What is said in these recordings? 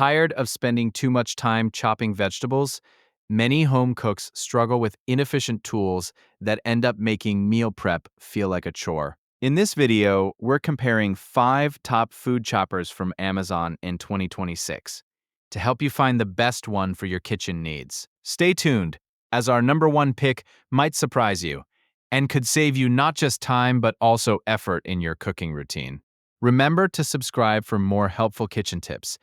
Tired of spending too much time chopping vegetables? Many home cooks struggle with inefficient tools that end up making meal prep feel like a chore. In this video, we're comparing 5 top food choppers from Amazon in 2026 to help you find the best one for your kitchen needs. Stay tuned, as our number one pick might surprise you and could save you not just time but also effort in your cooking routine. Remember to subscribe for more helpful kitchen tips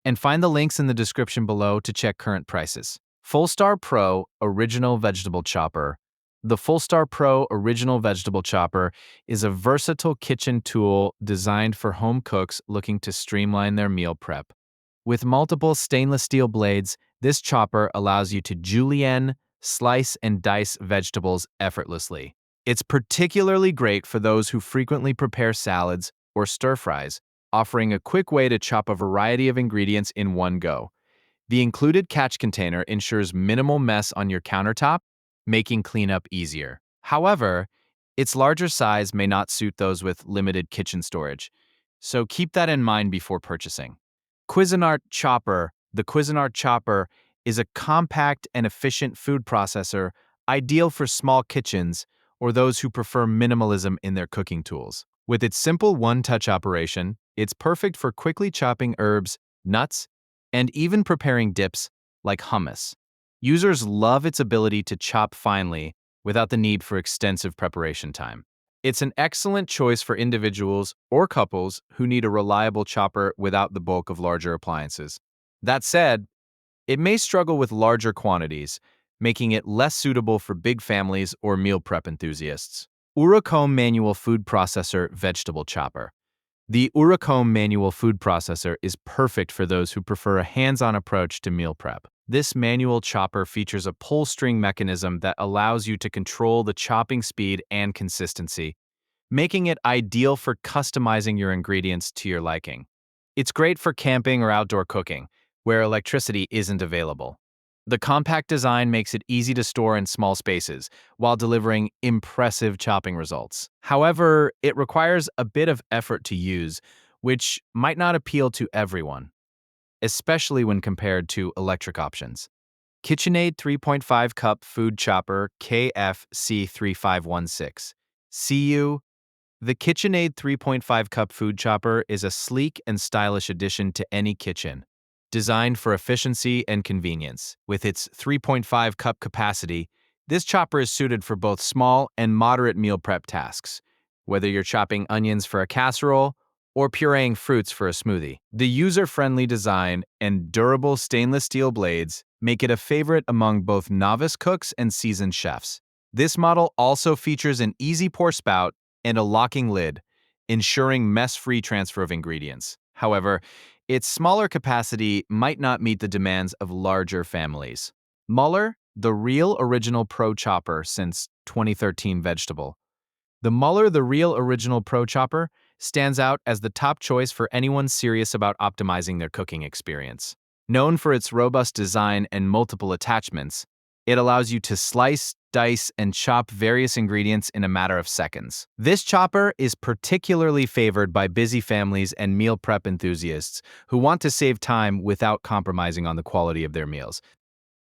and find the links in the description below to check current prices. Fullstar Pro Original Vegetable Chopper. The Fullstar Pro Original Vegetable Chopper is a versatile kitchen tool designed for home cooks looking to streamline their meal prep. With multiple stainless steel blades, this chopper allows you to julienne, slice, and dice vegetables effortlessly. It's particularly great for those who frequently prepare salads or stir-fries, offering a quick way to chop a variety of ingredients in one go. The included catch container ensures minimal mess on your countertop, making cleanup easier. However, its larger size may not suit those with limited kitchen storage, so keep that in mind before purchasing. Cuisinart Chopper. The Cuisinart Chopper is a compact and efficient food processor ideal for small kitchens or those who prefer minimalism in their cooking tools. With its simple one-touch operation, it's perfect for quickly chopping herbs, nuts, and even preparing dips like hummus. Users love its ability to chop finely without the need for extensive preparation time. It's an excellent choice for individuals or couples who need a reliable chopper without the bulk of larger appliances. That said, it may struggle with larger quantities, making it less suitable for big families or meal prep enthusiasts. Ourokhome Manual Food Processor Vegetable Chopper. The Ourokhome Manual Food Processor is perfect for those who prefer a hands-on approach to meal prep. This manual chopper features a pull-string mechanism that allows you to control the chopping speed and consistency, making it ideal for customizing your ingredients to your liking. It's great for camping or outdoor cooking, where electricity isn't available. The compact design makes it easy to store in small spaces while delivering impressive chopping results. However, it requires a bit of effort to use, which might not appeal to everyone, especially when compared to electric options. KitchenAid 3.5 Cup Food Chopper KFC3516. CU. The KitchenAid 3.5 Cup Food Chopper is a sleek and stylish addition to any kitchen. Designed for efficiency and convenience. With its 3.5 cup capacity, this chopper is suited for both small and moderate meal prep tasks, whether you're chopping onions for a casserole or pureeing fruits for a smoothie. The user-friendly design and durable stainless steel blades make it a favorite among both novice cooks and seasoned chefs. This model also features an easy pour spout and a locking lid, ensuring mess-free transfer of ingredients. However, its smaller capacity might not meet the demands of larger families. Mueller, the Real Original Pro Chopper since 2013 vegetable. The Mueller The Real Original Pro Chopper stands out as the top choice for anyone serious about optimizing their cooking experience. Known for its robust design and multiple attachments, it allows you to slice, dice, and chop various ingredients in a matter of seconds. This chopper is particularly favored by busy families and meal prep enthusiasts who want to save time without compromising on the quality of their meals.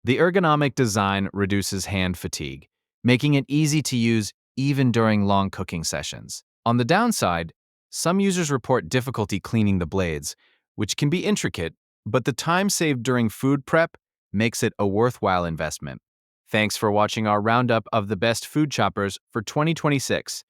The ergonomic design reduces hand fatigue, making it easy to use even during long cooking sessions. On the downside, some users report difficulty cleaning the blades, which can be intricate, but the time saved during food prep makes it a worthwhile investment. Thanks for watching our roundup of the best food choppers for 2026.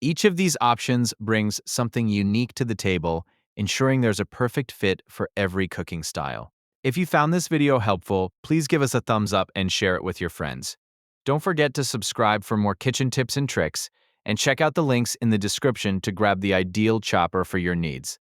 Each of these options brings something unique to the table, ensuring there's a perfect fit for every cooking style. If you found this video helpful, please give us a thumbs up and share it with your friends. Don't forget to subscribe for more kitchen tips and tricks, and check out the links in the description to grab the ideal chopper for your needs.